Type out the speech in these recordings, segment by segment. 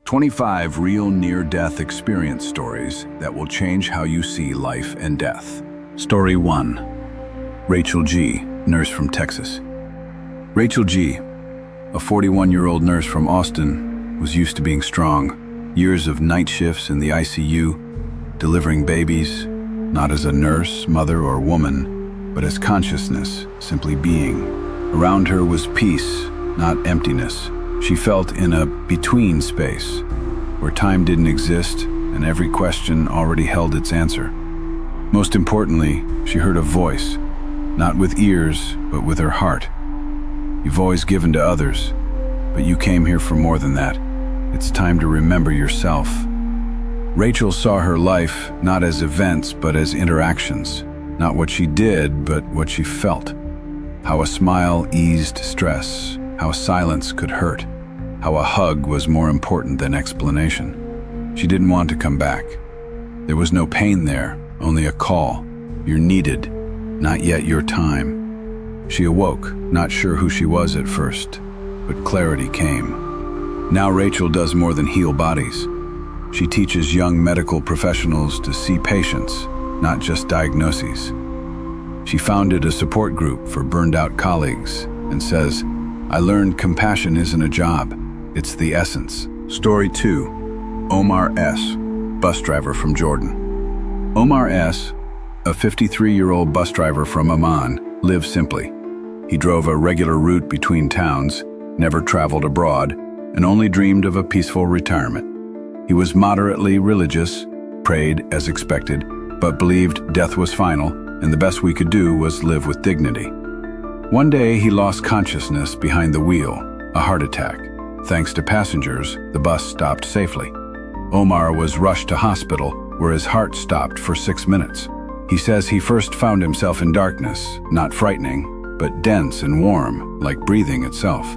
25 real near-death experience stories that will change how you see life and death. Story 1. Rachel G., nurse from Texas. Rachel G., a 41-year-old nurse from Austin, was used to being strong. Years of night shifts in the ICU, delivering babies, not as a nurse, mother, or woman, but as consciousness, simply being. Around her was peace, not emptiness. She felt in a between space, where time didn't exist and every question already held its answer. Most importantly, she heard a voice, not with ears, but with her heart. You've always given to others, but you came here for more than that. It's time to remember yourself. Rachel saw her life not as events, but as interactions. Not what she did, but what she felt. How a smile eased stress, how silence could hurt, how a hug was more important than explanation. She didn't want to come back. There was no pain there, only a call. You're needed, not yet your time. She awoke, not sure who she was at first, but clarity came. Now Rachel does more than heal bodies. She teaches young medical professionals to see patients, not just diagnoses. She founded a support group for burned-out colleagues and says, I learned compassion isn't a job, it's the essence. Story 2. Omar S., bus driver from Jordan. Omar S., a 53-year-old bus driver from Amman, lived simply. He drove a regular route between towns, never traveled abroad, and only dreamed of a peaceful retirement. He was moderately religious, prayed as expected, but believed death was final, and the best we could do was live with dignity. One day he lost consciousness behind the wheel, a heart attack. Thanks to passengers, the bus stopped safely. Omar was rushed to hospital, where his heart stopped for 6 minutes. He says he first found himself in darkness, not frightening, but dense and warm, like breathing itself.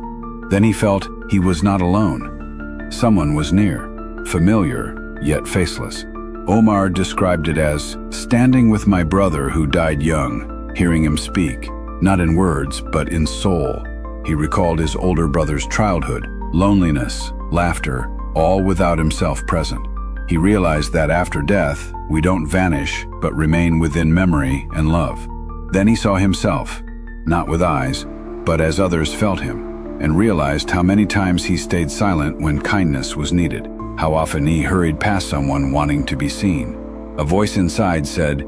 Then he felt he was not alone. Someone was near, familiar, yet faceless. Omar described it as standing with my brother who died young, hearing him speak, not in words, but in soul. He recalled his older brother's childhood, loneliness, laughter, all without himself present. He realized that after death, we don't vanish, but remain within memory and love. Then he saw himself, not with eyes, but as others felt him, and realized how many times he stayed silent when kindness was needed, how often he hurried past someone wanting to be seen. A voice inside said,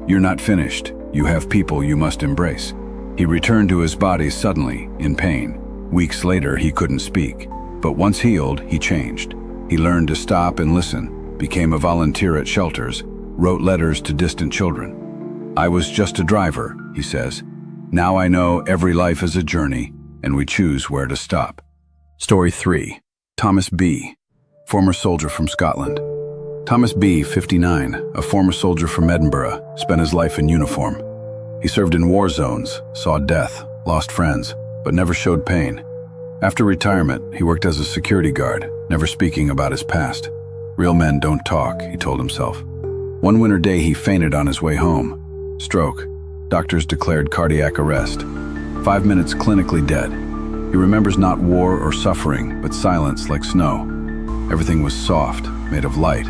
"You're not finished. You have people you must embrace." He returned to his body suddenly, in pain. Weeks later, he couldn't speak. But once healed, he changed. He learned to stop and listen, became a volunteer at shelters, wrote letters to distant children. I was just a driver, he says. Now I know every life is a journey, and we choose where to stop. Story 3. Thomas B., former soldier from Scotland. Thomas B., 59, a former soldier from Edinburgh, spent his life in uniform. He served in war zones, saw death, lost friends, but never showed pain. After retirement, he worked as a security guard, never speaking about his past. Real men don't talk, he told himself. One winter day, he fainted on his way home. Stroke. Doctors declared cardiac arrest. 5 minutes clinically dead. He remembers not war or suffering, but silence like snow. Everything was soft, made of light.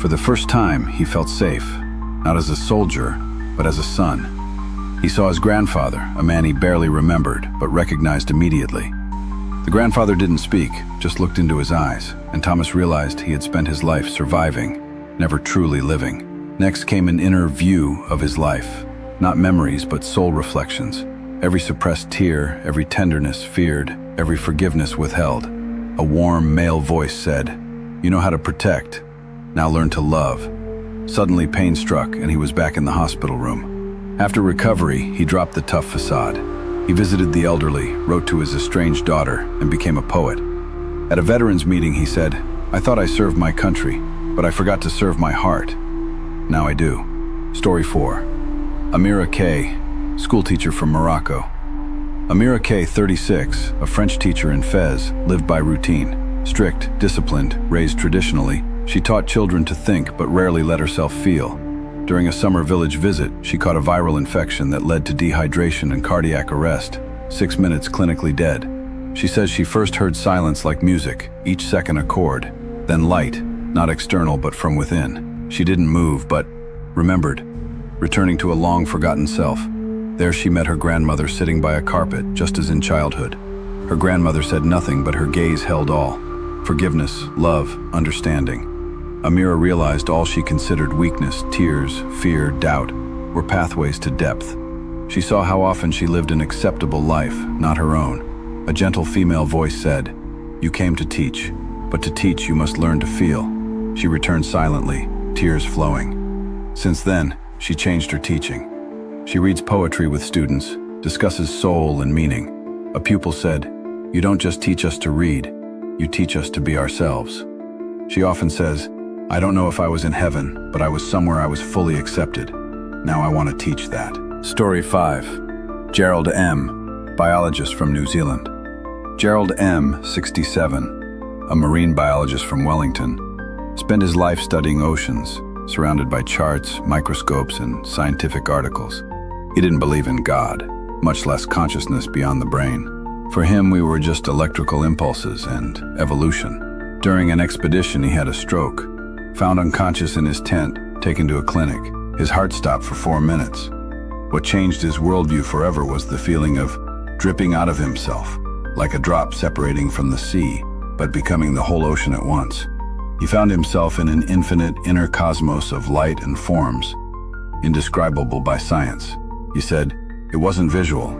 For the first time, he felt safe, not as a soldier, but as a son. He saw his grandfather, a man he barely remembered, but recognized immediately. The grandfather didn't speak, just looked into his eyes, and Thomas realized he had spent his life surviving, never truly living. Next came an inner view of his life, not memories, but soul reflections. Every suppressed tear, every tenderness feared, every forgiveness withheld. A warm male voice said, "You know how to protect. Now learn to love." Suddenly pain struck, and he was back in the hospital room. After recovery, he dropped the tough facade. He visited the elderly, wrote to his estranged daughter, and became a poet. At a veterans meeting, he said, "I thought I served my country, but I forgot to serve my heart. Now I do." Story 4. Amamira K., schoolteacher from Morocco. Amamira K, 36, a French teacher in Fez, lived by routine. Strict, disciplined, raised traditionally, she taught children to think but rarely let herself feel. During a summer village visit, she caught a viral infection that led to dehydration and cardiac arrest, 6 minutes clinically dead. She says she first heard silence like music, each second a chord. Then light, not external but from within. She didn't move, but remembered, returning to a long-forgotten self. There she met her grandmother sitting by a carpet, just as in childhood. Her grandmother said nothing, but her gaze held all. Forgiveness, love, understanding. Amira realized all she considered weakness, tears, fear, doubt, were pathways to depth. She saw how often she lived an acceptable life, not her own. A gentle female voice said, "You came to teach, but to teach you must learn to feel." She returned silently, tears flowing. Since then, she changed her teaching. She reads poetry with students, discusses soul and meaning. A pupil said, "You don't just teach us to read, you teach us to be ourselves." She often says, "I don't know if I was in heaven, but I was somewhere I was fully accepted. Now I want to teach that." Story 5. Gerald M, biologist from New Zealand. Gerald M, 67, a marine biologist from Wellington, spent his life studying oceans, surrounded by charts, microscopes, and scientific articles. He didn't believe in God, much less consciousness beyond the brain. For him, we were just electrical impulses and evolution. During an expedition, he had a stroke. Found unconscious in his tent, taken to a clinic. His heart stopped for 4 minutes. What changed his worldview forever was the feeling of dripping out of himself, like a drop separating from the sea, but becoming the whole ocean at once. He found himself in an infinite inner cosmos of light and forms, indescribable by science. He said, it wasn't visual,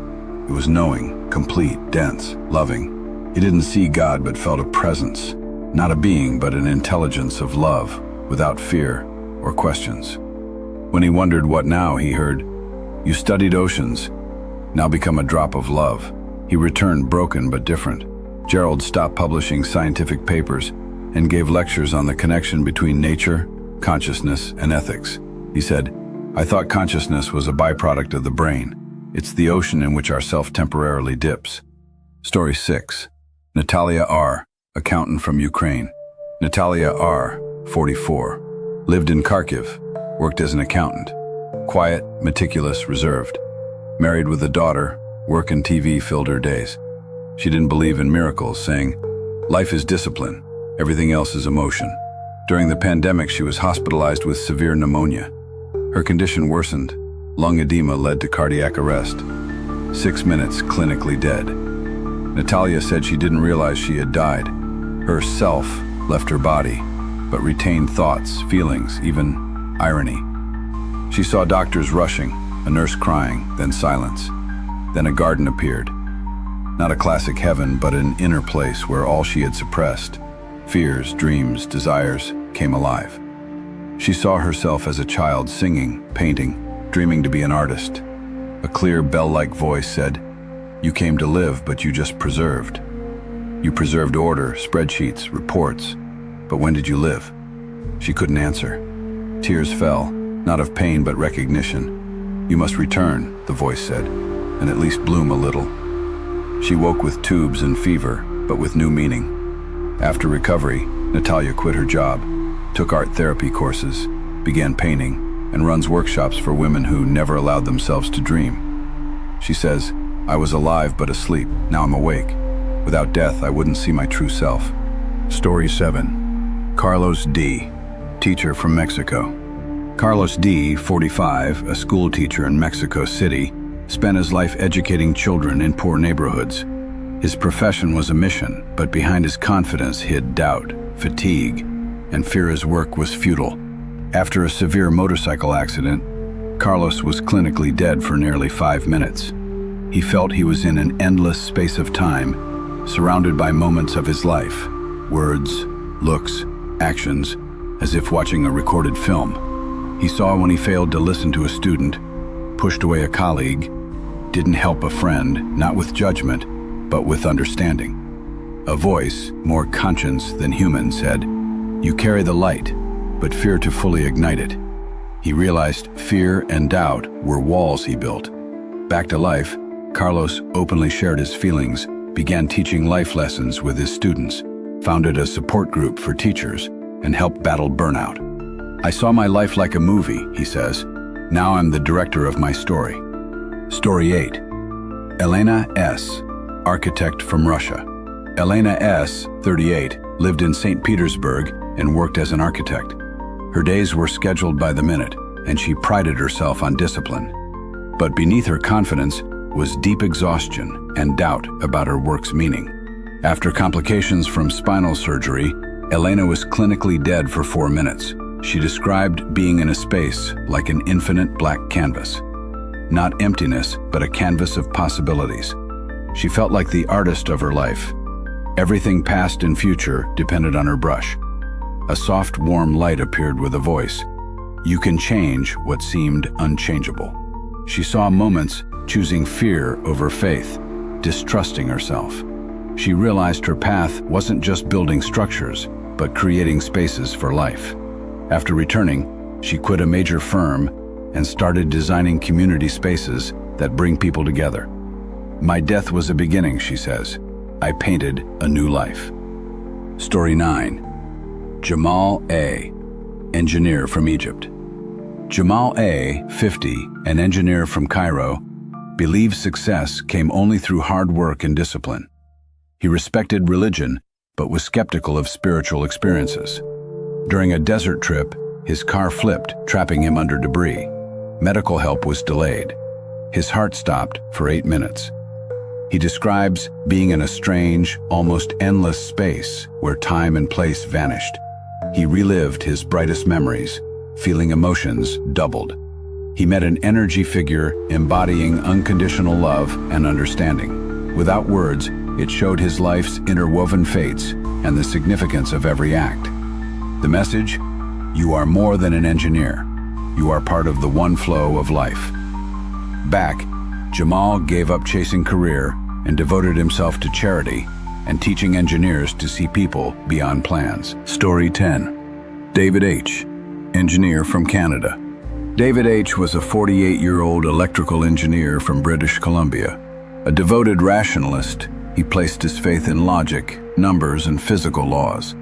it was knowing, complete, dense, loving. He didn't see God but felt a presence, not a being but an intelligence of love, without fear or questions. When he wondered what now, he heard, "You studied oceans, now become a drop of love." He returned broken but different. Gerald stopped publishing scientific papers and gave lectures on the connection between nature, consciousness, and ethics. He said, "I thought consciousness was a byproduct of the brain. It's the ocean in which our self temporarily dips." Story 6. Natalyia R, accountant from Ukraine. Natalyia R, 44, lived in Kharkiv, worked as an accountant. Quiet, meticulous, reserved. Married with a daughter, work and TV filled her days. She didn't believe in miracles, saying, "Life is discipline, everything else is emotion." During the pandemic, she was hospitalized with severe pneumonia. Her condition worsened. Lung edema led to cardiac arrest. 6 minutes clinically dead. Natalyia said she didn't realize she had died. Her self left her body, but retained thoughts, feelings, even irony. She saw doctors rushing, a nurse crying, then silence. Then a garden appeared. Not a classic heaven, but an inner place where all she had suppressed, fears, dreams, desires, came alive. She saw herself as a child singing, painting, dreaming to be an artist. A clear bell-like voice said, "You came to live, but you just preserved. You preserved order, spreadsheets, reports. But when did you live?" She couldn't answer. Tears fell, not of pain but recognition. "You must return," the voice said, "and at least bloom a little." She woke with tubes and fever, but with new meaning. After recovery, Natalyia quit her job, took art therapy courses, began painting, and runs workshops for women who never allowed themselves to dream. She says, "I was alive but asleep, now I'm awake. Without death, I wouldn't see my true self." Story 7. Carlos D, teacher from Mexico. Carlos D, 45, a school teacher in Mexico City, spent his life educating children in poor neighborhoods. His profession was a mission, but behind his confidence hid doubt, fatigue, and fear his work was futile. After a severe motorcycle accident, Carlos was clinically dead for nearly 5 minutes. He felt he was in an endless space of time, surrounded by moments of his life, words, looks, actions, as if watching a recorded film. He saw when he failed to listen to a student, pushed away a colleague, didn't help a friend, not with judgment, but with understanding. A voice, more conscious than human, said, "You carry the light, but fear to fully ignite it." He realized fear and doubt were walls he built. Back to life, Carlos openly shared his feelings, began teaching life lessons with his students, founded a support group for teachers, and helped battle burnout. "I saw my life like a movie," he says. "Now I'm the director of my story." Story 8. Elena S, architect from Russia. Elena S, 38, lived in St. Petersburg, and worked as an architect. Her days were scheduled by the minute, and she prided herself on discipline. But beneath her confidence was deep exhaustion and doubt about her work's meaning. After complications from spinal surgery, Elena was clinically dead for 4 minutes. She described being in a space like an infinite black canvas. Not emptiness, but a canvas of possibilities. She felt like the artist of her life. Everything past and future depended on her brush. A soft, warm light appeared with a voice. You can change what seemed unchangeable. She saw moments choosing fear over faith, distrusting herself. She realized her path wasn't just building structures, but creating spaces for life. After returning, she quit a major firm and started designing community spaces that bring people together. My death was a beginning, she says. I painted a new life. Story 9. Jamal A, engineer from Egypt. Jamal A, 50, an engineer from Cairo, believes success came only through hard work and discipline. He respected religion, but was skeptical of spiritual experiences. During a desert trip, his car flipped, trapping him under debris. Medical help was delayed. His heart stopped for 8 minutes. He describes being in a strange, almost endless space where time and place vanished. He relived his brightest memories, feeling emotions doubled. He met an energy figure embodying unconditional love and understanding. Without words, it showed his life's interwoven fates and the significance of every act. The message: you are more than an engineer. You are part of the one flow of life. Back, Jamal gave up chasing career and devoted himself to charity and teaching engineers to see people beyond plans. Story 10. David H, engineer from Canada. David H was a 48-year-old electrical engineer from British Columbia. A devoted rationalist, he placed his faith in logic, numbers, and physical laws.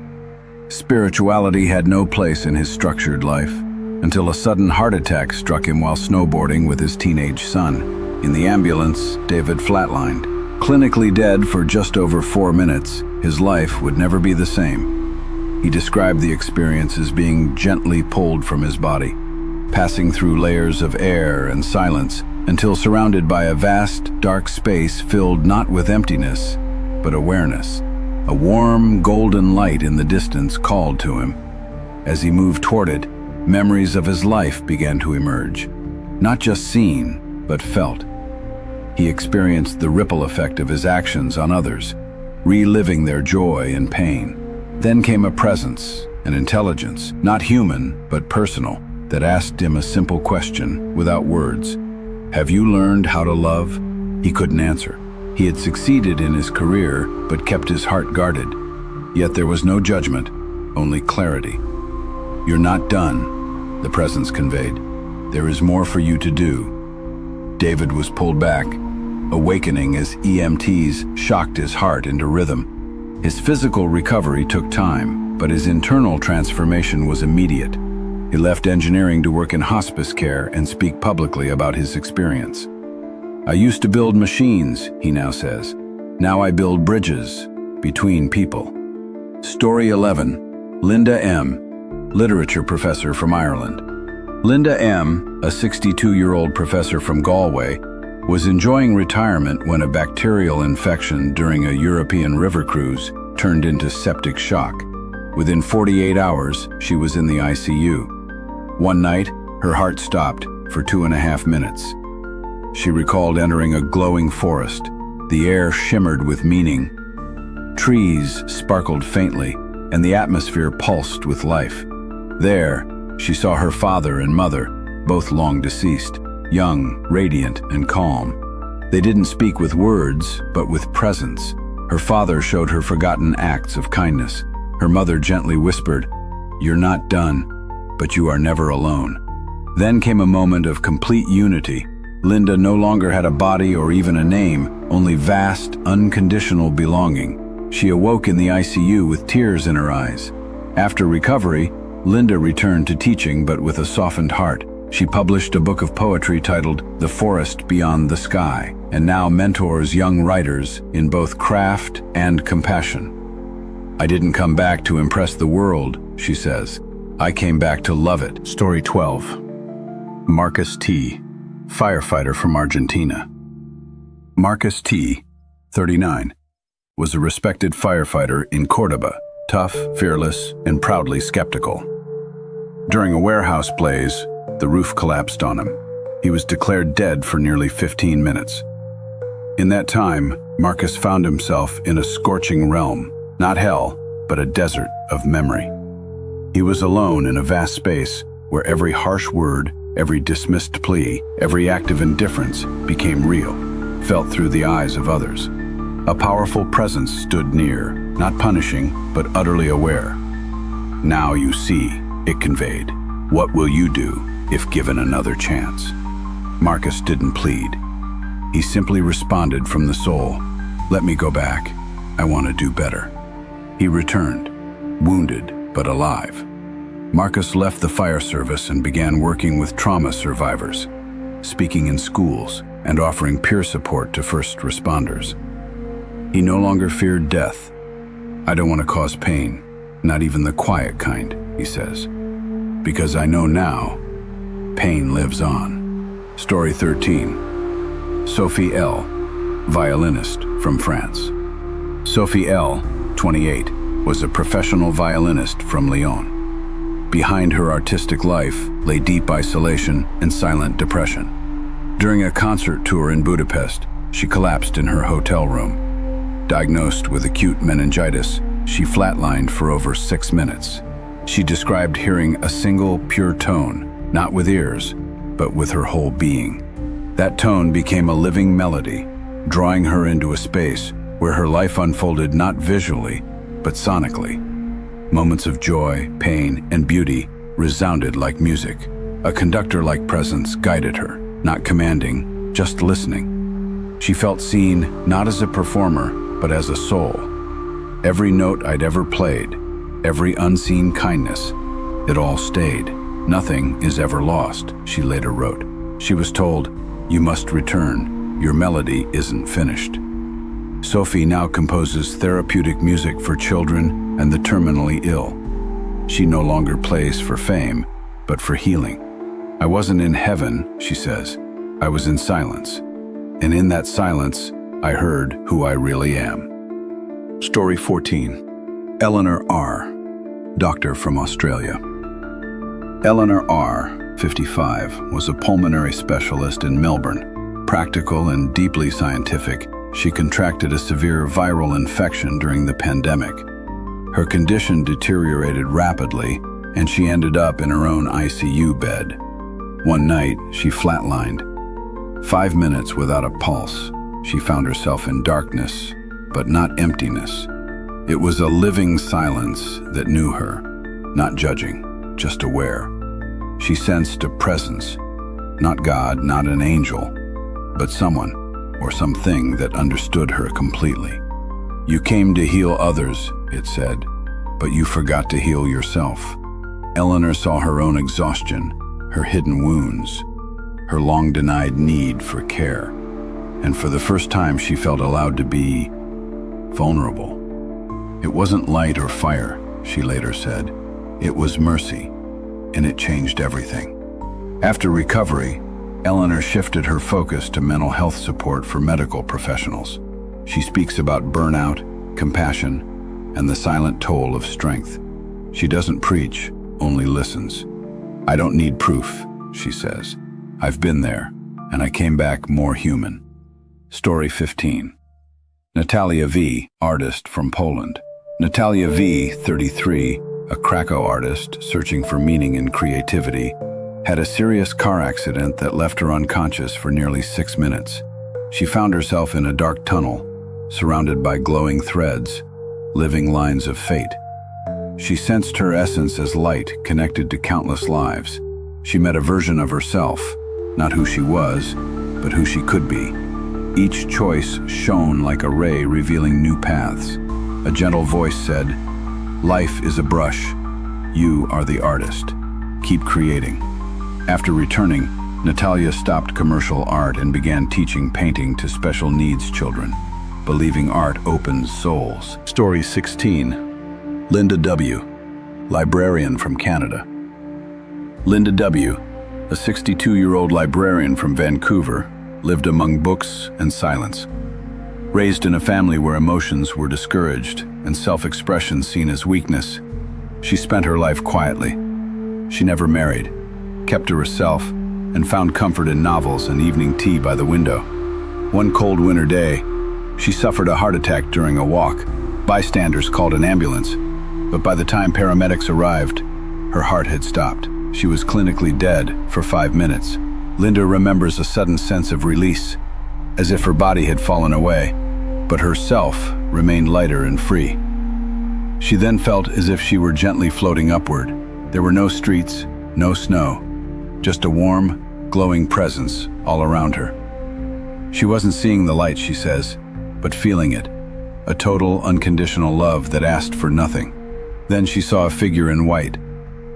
Spirituality had no place in his structured life until a sudden heart attack struck him while snowboarding with his teenage son. In the ambulance, David flatlined. Clinically dead for just over 4 minutes, his life would never be the same. He described the experience as being gently pulled from his body, passing through layers of air and silence until surrounded by a vast, dark space filled not with emptiness, but awareness. A warm, golden light in the distance called to him. As he moved toward it, memories of his life began to emerge, not just seen, but felt. He experienced the ripple effect of his actions on others, reliving their joy and pain. Then came a presence, an intelligence, not human, but personal, that asked him a simple question without words. Have you learned how to love? He couldn't answer. He had succeeded in his career, but kept his heart guarded. Yet there was no judgment, only clarity. You're not done, the presence conveyed. There is more for you to do. David was pulled back, awakening as EMTs shocked his heart into rhythm. His physical recovery took time, but his internal transformation was immediate. He left engineering to work in hospice care and speak publicly about his experience. I used to build machines, he now says. Now I build bridges between people. Story 11. Linda M, literature professor from Ireland. Linda M, a 62-year-old professor from Galway, was enjoying retirement when a bacterial infection during a European river cruise turned into septic shock. Within 48 hours, she was in the ICU. One night, her heart stopped for 2.5 minutes. She recalled entering a glowing forest. The air shimmered with meaning. Trees sparkled faintly, and the atmosphere pulsed with life. There, she saw her father and mother, both long deceased, young, radiant, and calm. They didn't speak with words, but with presence. Her father showed her forgotten acts of kindness. Her mother gently whispered, "You're not done, but you are never alone." Then came a moment of complete unity. Linda no longer had a body or even a name, only vast, unconditional belonging. She awoke in the ICU with tears in her eyes. After recovery, Linda returned to teaching, but with a softened heart. She published a book of poetry titled The Forest Beyond the Sky, and now mentors young writers in both craft and compassion. "I didn't come back to impress the world," she says. "I came back to love it." Story 12. Marcus T, firefighter from Argentina. Marcus T, 39, was a respected firefighter in Cordoba, tough, fearless, and proudly skeptical. During a warehouse blaze, the roof collapsed on him. He was declared dead for nearly 15 minutes. In that time, Marcus found himself in a scorching realm, not hell, but a desert of memory. He was alone in a vast space where every harsh word, every dismissed plea, every act of indifference became real, felt through the eyes of others. A powerful presence stood near, not punishing, but utterly aware. "Now you see," it conveyed. "What will you do if given another chance?" Marcus didn't plead. He simply responded from the soul, "Let me go back. I want to do better." He returned, wounded but alive. Marcus left the fire service and began working with trauma survivors, speaking in schools and offering peer support to first responders. He no longer feared death. "I don't want to cause pain, not even the quiet kind," he says, "because I know now, pain lives on." Story 13. Sophie L, violinist from France. Sophie L, 28, was a professional violinist from Lyon. Behind her artistic life lay deep isolation and silent depression. During a concert tour in Budapest, she collapsed in her hotel room. Diagnosed with acute meningitis, she flatlined for over 6 minutes. She described hearing a single, pure tone, not with ears, but with her whole being. That tone became a living melody, drawing her into a space where her life unfolded not visually, but sonically. Moments of joy, pain, and beauty resounded like music. A conductor-like presence guided her, not commanding, just listening. She felt seen not as a performer, but as a soul. Every note I'd ever played, every unseen kindness, it all stayed. "Nothing is ever lost," she later wrote. She was told, "You must return. Your melody isn't finished." Sophie now composes therapeutic music for children and the terminally ill. She no longer plays for fame, but for healing. "I wasn't in heaven," she says. "I was in silence. And in that silence, I heard who I really am." Story 14. Elellanar R, doctor from Australia. Elellanar R, 55, was a pulmonary specialist in Melbourne. Practical and deeply scientific, she contracted a severe viral infection during the pandemic. Her condition deteriorated rapidly, and she ended up in her own ICU bed. One night, she flatlined. 5 minutes without a pulse, she found herself in darkness, but not emptiness. It was a living silence that knew her, not judging, just aware. She sensed a presence, not God, not an angel, but someone or something that understood her completely. "You came to heal others," it said, "but you forgot to heal yourself." Eleanor saw her own exhaustion, her hidden wounds, her long-denied need for care, and for the first time she felt allowed to be vulnerable. "It wasn't light or fire," she later said. "It was mercy, and it changed everything." After recovery, Eleanor shifted her focus to mental health support for medical professionals. She speaks about burnout, compassion, and the silent toll of strength. She doesn't preach, only listens. "I don't need proof," she says. "I've been there, and I came back more human." Story 15. Natalyia V, artist from Poland. Natalyia V, 33, a Krakow artist searching for meaning and creativity, had a serious car accident that left her unconscious for nearly 6 minutes. She found herself in a dark tunnel, surrounded by glowing threads, living lines of fate. She sensed her essence as light connected to countless lives. She met a version of herself, not who she was, but who she could be. Each choice shone like a ray revealing new paths. A gentle voice said, "Life is a brush. You are the artist. Keep creating." After returning, Natalyia stopped commercial art and began teaching painting to special needs children, believing art opens souls. Story 16. Linda W., librarian from Canada. Linda W., a 62-year-old librarian from Vancouver, lived among books and silence. Raised in a family where emotions were discouraged and self-expression seen as weakness, she spent her life quietly. She never married, kept to herself, and found comfort in novels and evening tea by the window. One cold winter day, she suffered a heart attack during a walk. Bystanders called an ambulance, but by the time paramedics arrived, her heart had stopped. She was clinically dead for 5 minutes. Linda remembers a sudden sense of release, as if her body had fallen away, but her self remained lighter and free. She then felt as if she were gently floating upward. There were no streets, no snow, just a warm, glowing presence all around her. She wasn't seeing the light, she says, but feeling it, a total, unconditional love that asked for nothing. Then she saw a figure in white,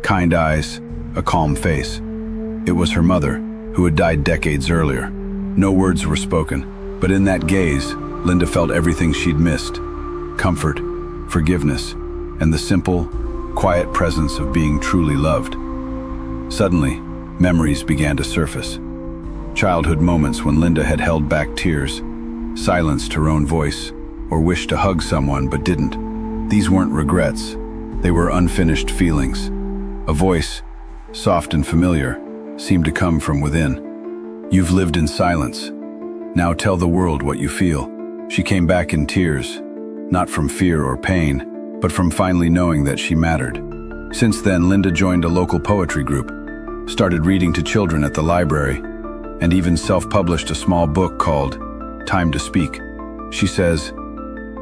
kind eyes, a calm face. It was her mother, who had died decades earlier. No words were spoken, but in that gaze, Linda felt everything she'd missed: comfort, forgiveness, and the simple, quiet presence of being truly loved. Suddenly, memories began to surface. Childhood moments when Linda had held back tears, silenced her own voice, or wished to hug someone but didn't. These weren't regrets, they were unfinished feelings. A voice, soft and familiar, seemed to come from within. "You've lived in silence. Now tell the world what you feel." She came back in tears, not from fear or pain, but from finally knowing that she mattered. Since then, Linda joined a local poetry group, started reading to children at the library, and even self-published a small book called Time to Speak. She says,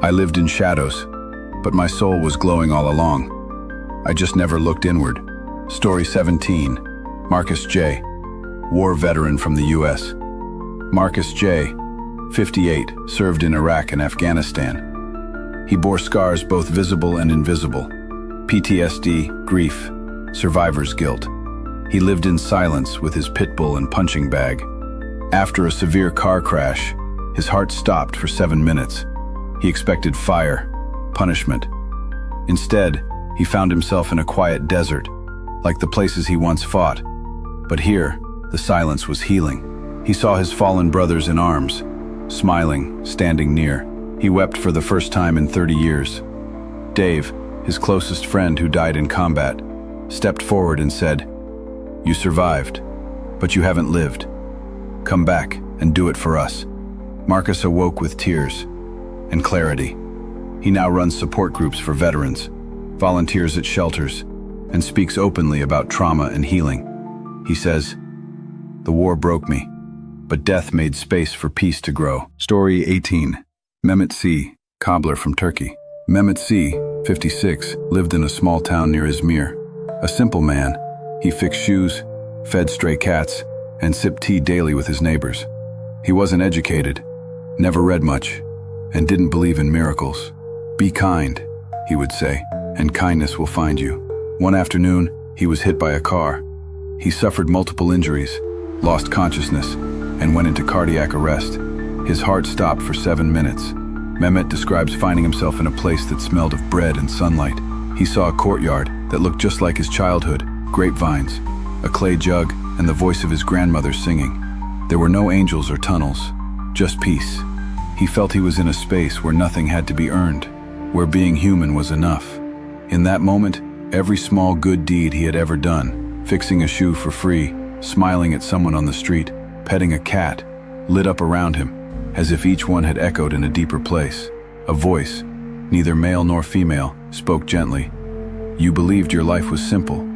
"I lived in shadows, but my soul was glowing all along. I just never looked inward." Story 17. Marcus J., war veteran from the U.S. Marcus J., 58, served in Iraq and Afghanistan. He bore scars both visible and invisible: PTSD, grief, survivor's guilt. He lived in silence with his pit bull and punching bag. After a severe car crash, his heart stopped for 7 minutes. He expected fire, punishment. Instead, he found himself in a quiet desert, like the places he once fought. But here, the silence was healing. He saw his fallen brothers in arms, smiling, standing near. He wept for the first time in 30 years. Dave, his closest friend who died in combat, stepped forward and said, "You survived, but you haven't lived. Come back and do it for us." Marcus awoke with tears and clarity. He now runs support groups for veterans, volunteers at shelters, and speaks openly about trauma and healing. He says, "The war broke me, but death made space for peace to grow." Story 18. Mehmet C., cobbler from Turkey. Mehmet C., 56, lived in a small town near Izmir. A simple man, he fixed shoes, fed stray cats, and sipped tea daily with his neighbors. He wasn't educated, never read much, and didn't believe in miracles. "Be kind," he would say, "and kindness will find you." One afternoon, he was hit by a car. He suffered multiple injuries, lost consciousness, and went into cardiac arrest. His heart stopped for 7 minutes. Mehmet describes finding himself in a place that smelled of bread and sunlight. He saw a courtyard that looked just like his childhood: grapevines, a clay jug, and the voice of his grandmother singing. There were no angels or tunnels, just peace. He felt he was in a space where nothing had to be earned, where being human was enough. In that moment, every small good deed he had ever done, fixing a shoe for free, smiling at someone on the street, petting a cat, lit up around him, as if each one had echoed in a deeper place. A voice, neither male nor female, spoke gently. You believed your life was simple,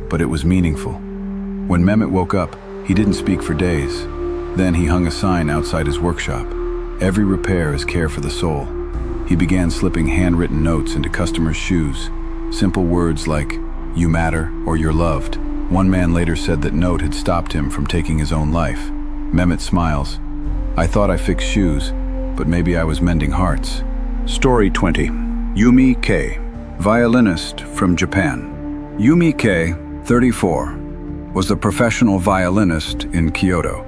but it was meaningful. When Mehmet woke up, he didn't speak for days. Then he hung a sign outside his workshop. Every repair is care for the soul. He began slipping handwritten notes into customers' shoes. Simple words like, "You matter," or "You're loved." One man later said that note had stopped him from taking his own life. Mehmet smiles. "I thought I fixed shoes, but maybe I was mending hearts." Story 20. Yumi K, violinist from Japan. Yumi K, 34, was a professional violinist in Kyoto.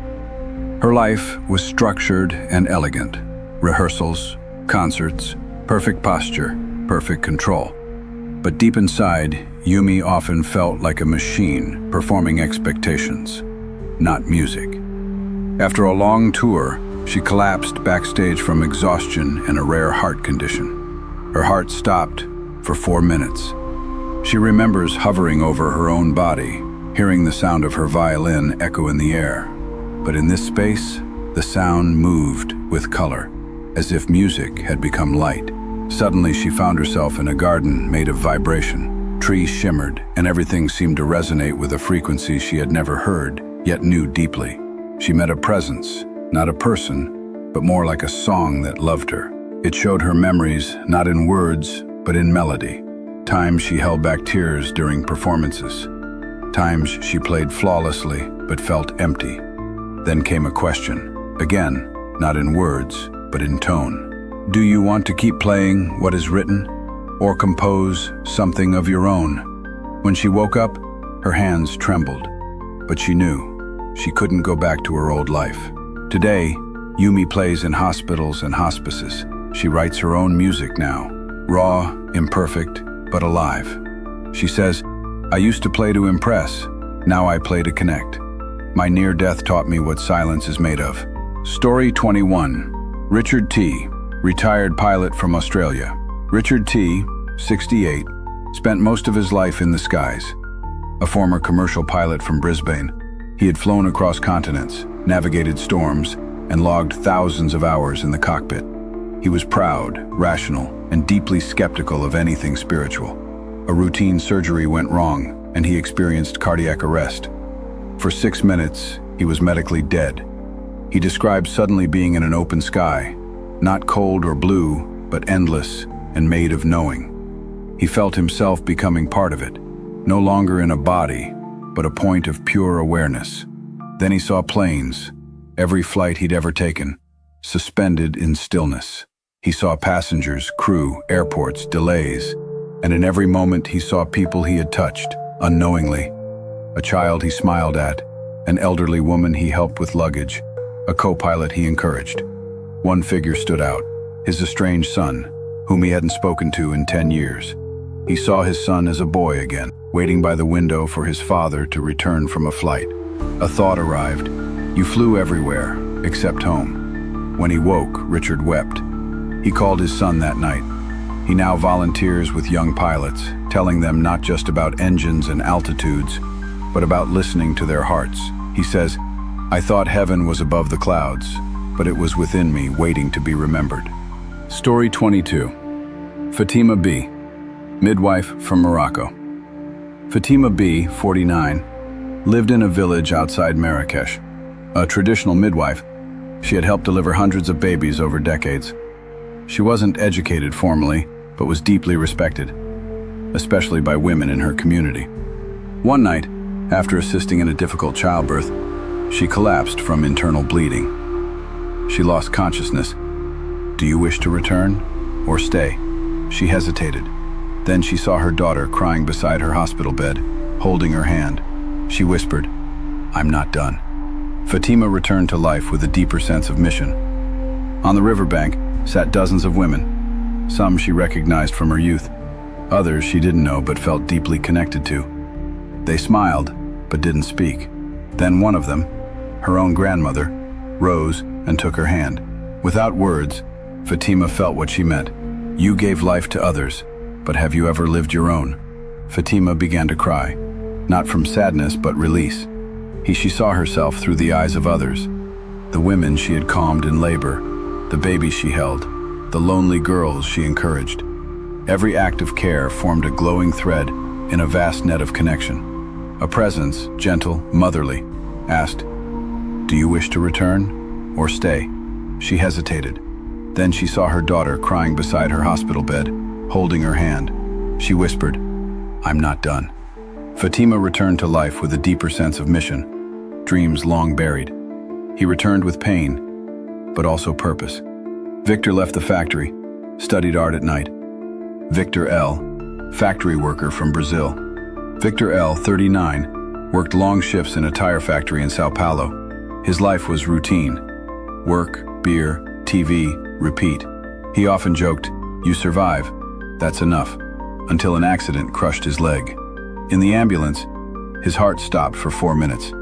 Her life was structured and elegant. Rehearsals, concerts, perfect posture, perfect control. But deep inside, Yumi often felt like a machine performing expectations, not music. After a long tour, she collapsed backstage from exhaustion and a rare heart condition. Her heart stopped for 4 minutes. She remembers hovering over her own body, hearing the sound of her violin echo in the air. But in this space, the sound moved with color, as if music had become light. Suddenly, she found herself in a garden made of vibration. Trees shimmered, and everything seemed to resonate with a frequency she had never heard, yet knew deeply. She met a presence, not a person, but more like a song that loved her. It showed her memories, not in words, but in melody. Times she held back tears during performances. Times she played flawlessly, but felt empty. Then came a question, again, not in words, but in tone. Do you want to keep playing what is written, or compose something of your own? When she woke up, her hands trembled, but she knew she couldn't go back to her old life. Today, Yumi plays in hospitals and hospices. She writes her own music now, raw, imperfect, but alive. She says, I used to play to impress, now I play to connect. My near death taught me what silence is made of. Story 21. Richard T., retired pilot from Australia. Richard T., 68, spent most of his life in the skies. A former commercial pilot from Brisbane, he had flown across continents, navigated storms, and logged thousands of hours in the cockpit. He was proud, rational, and deeply skeptical of anything spiritual. A routine surgery went wrong, and he experienced cardiac arrest. For 6 minutes, he was medically dead. He described suddenly being in an open sky, not cold or blue, but endless and made of knowing. He felt himself becoming part of it, no longer in a body, but a point of pure awareness. Then he saw planes, every flight he'd ever taken, suspended in stillness. He saw passengers, crew, airports, delays, and in every moment he saw people he had touched, unknowingly. A child he smiled at, an elderly woman he helped with luggage, a co-pilot he encouraged. One figure stood out, his estranged son, whom he hadn't spoken to in 10 years. He saw his son as a boy again, waiting by the window for his father to return from a flight. A thought arrived. You flew everywhere, except home. When he woke, Richard wept. He called his son that night. He now volunteers with young pilots, telling them not just about engines and altitudes, but about listening to their hearts. He says, I thought heaven was above the clouds, but it was within me waiting to be remembered. Story 22. Fatima B., midwife from Morocco. Fatima B., 49, lived in a village outside Marrakesh. A traditional midwife, she had helped deliver hundreds of babies over decades. She wasn't educated formally, but was deeply respected, especially by women in her community. One night, after assisting in a difficult childbirth, she collapsed from internal bleeding. She lost consciousness. Do you wish to return or stay? She hesitated. Then she saw her daughter crying beside her hospital bed, holding her hand. She whispered, I'm not done. Fatima returned to life with a deeper sense of mission. On the riverbank sat dozens of women. Some she recognized from her youth. Others she didn't know but felt deeply connected to. They smiled, but didn't speak. Then one of them, her own grandmother, rose and took her hand. Without words, Fatima felt what she meant. You gave life to others, but have you ever lived your own? Fatima began to cry, not from sadness but release. She saw herself through the eyes of others. The women she had calmed in labor, the babies she held, the lonely girls she encouraged. Every act of care formed a glowing thread in a vast net of connection. A presence, gentle, motherly, asked, Do you wish to return or stay? She hesitated. Then she saw her daughter crying beside her hospital bed, holding her hand. She whispered, I'm not done. Fatima returned to life with a deeper sense of mission, dreams long buried. He returned with pain, but also purpose. Victor left the factory, studied art at night. Victor L, factory worker from Brazil. Victor L, 39, worked long shifts in a tire factory in Sao Paulo. His life was routine. Work, beer, TV, repeat. He often joked, You survive. That's enough. until an accident crushed his leg. In the ambulance, his heart stopped for 4 minutes.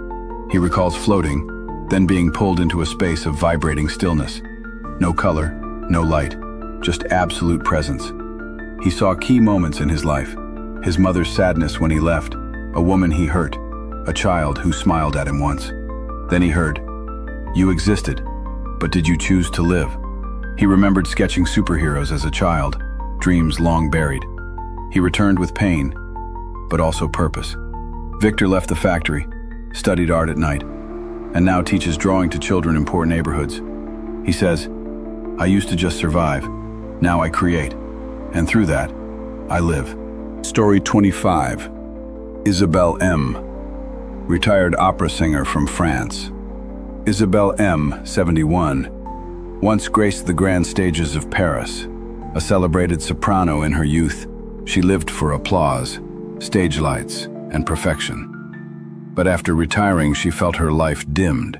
He recalls floating, then being pulled into a space of vibrating stillness. No color, no light, just absolute presence. He saw key moments in his life: his mother's sadness when he left, a woman he hurt, a child who smiled at him once. Then he heard, "You existed, but did you choose to live?" He remembered sketching superheroes as a child, dreams long buried. He returned with pain, but also purpose. Victor left the factory, studied art at night, and now teaches drawing to children in poor neighborhoods. He says, "I used to just survive. Now I create. And through that, I live." Story 25. Isabel M, retired opera singer from France. Isabel M, 71, once graced the grand stages of Paris. A celebrated soprano in her youth, she lived for applause, stage lights, and perfection. But after retiring, she felt her life dimmed.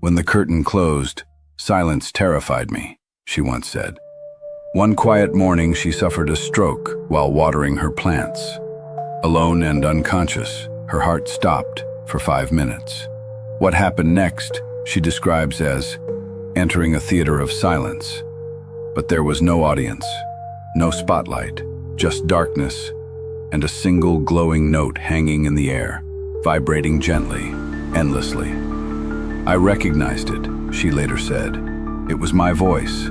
"When the curtain closed, silence terrified me," she once said. One quiet morning, she suffered a stroke while watering her plants. Alone and unconscious, her heart stopped for 5 minutes. What happened next, she describes as entering a theater of silence. But there was no audience, no spotlight, just darkness, and a single glowing note hanging in the air, vibrating gently, endlessly. "I recognized it," she later said. "It was my voice,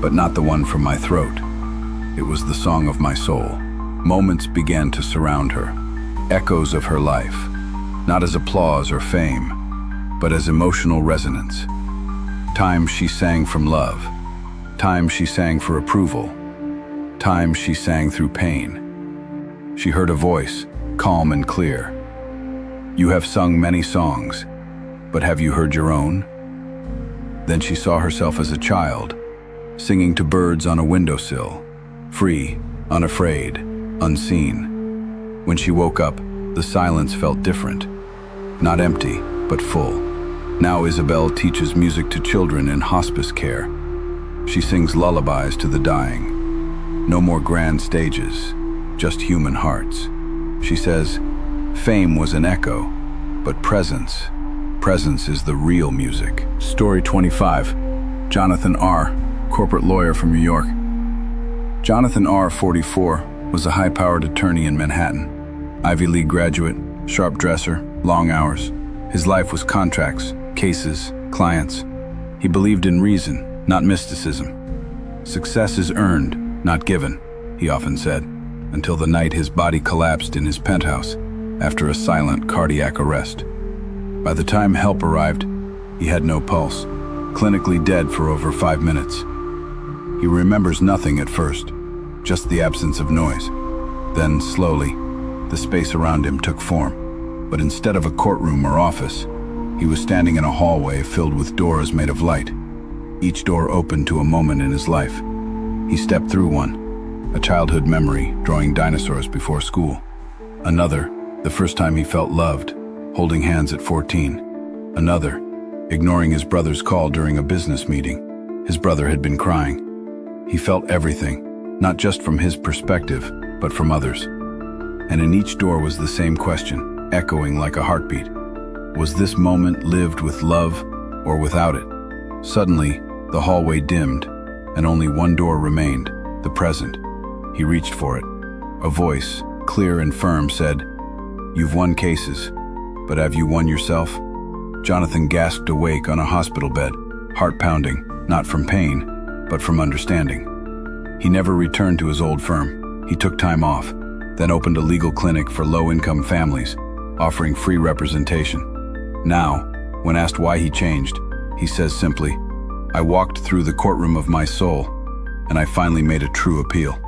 but not the one from my throat. It was the song of my soul." Moments began to surround her, echoes of her life, not as applause or fame, but as emotional resonance. Times she sang from love, times she sang for approval, times she sang through pain. She heard a voice, calm and clear. "You have sung many songs, but have you heard your own?" Then she saw herself as a child, singing to birds on a windowsill, free, unafraid, unseen. When she woke up, the silence felt different, not empty, but full. Now Isabel teaches music to children in hospice care. She sings lullabies to the dying. No more grand stages, just human hearts. She says, "Fame was an echo, but presence is the real music." Story 25. Jonathan R, corporate lawyer from New York. Jonathan R, 44, was a high-powered attorney in Manhattan. Ivy League graduate, sharp dresser, long hours. His life was contracts, cases, clients. He believed in reason, not mysticism. "Success is earned, not given," he often said, until the night his body collapsed in his penthouse after a silent cardiac arrest. By the time help arrived, he had no pulse, clinically dead for over 5 minutes. He remembers nothing at first, just the absence of noise. Then, slowly, the space around him took form. But instead of a courtroom or office, he was standing in a hallway filled with doors made of light. Each door opened to a moment in his life. He stepped through one, a childhood memory, drawing dinosaurs before school. Another, the first time he felt loved, holding hands at 14. Another, ignoring his brother's call during a business meeting. His brother had been crying. He felt everything, not just from his perspective, but from others. And in each door was the same question, echoing like a heartbeat. Was this moment lived with love or without it? Suddenly, the hallway dimmed, and only one door remained, the present. He reached for it. A voice, clear and firm, said, "You've won cases, but have you won yourself?" Jonathan gasped awake on a hospital bed, heart pounding, not from pain, but from understanding. He never returned to his old firm. He took time off, then opened a legal clinic for low-income families, offering free representation. Now, when asked why he changed, he says simply, "I walked through the courtroom of my soul, and I finally made a true appeal."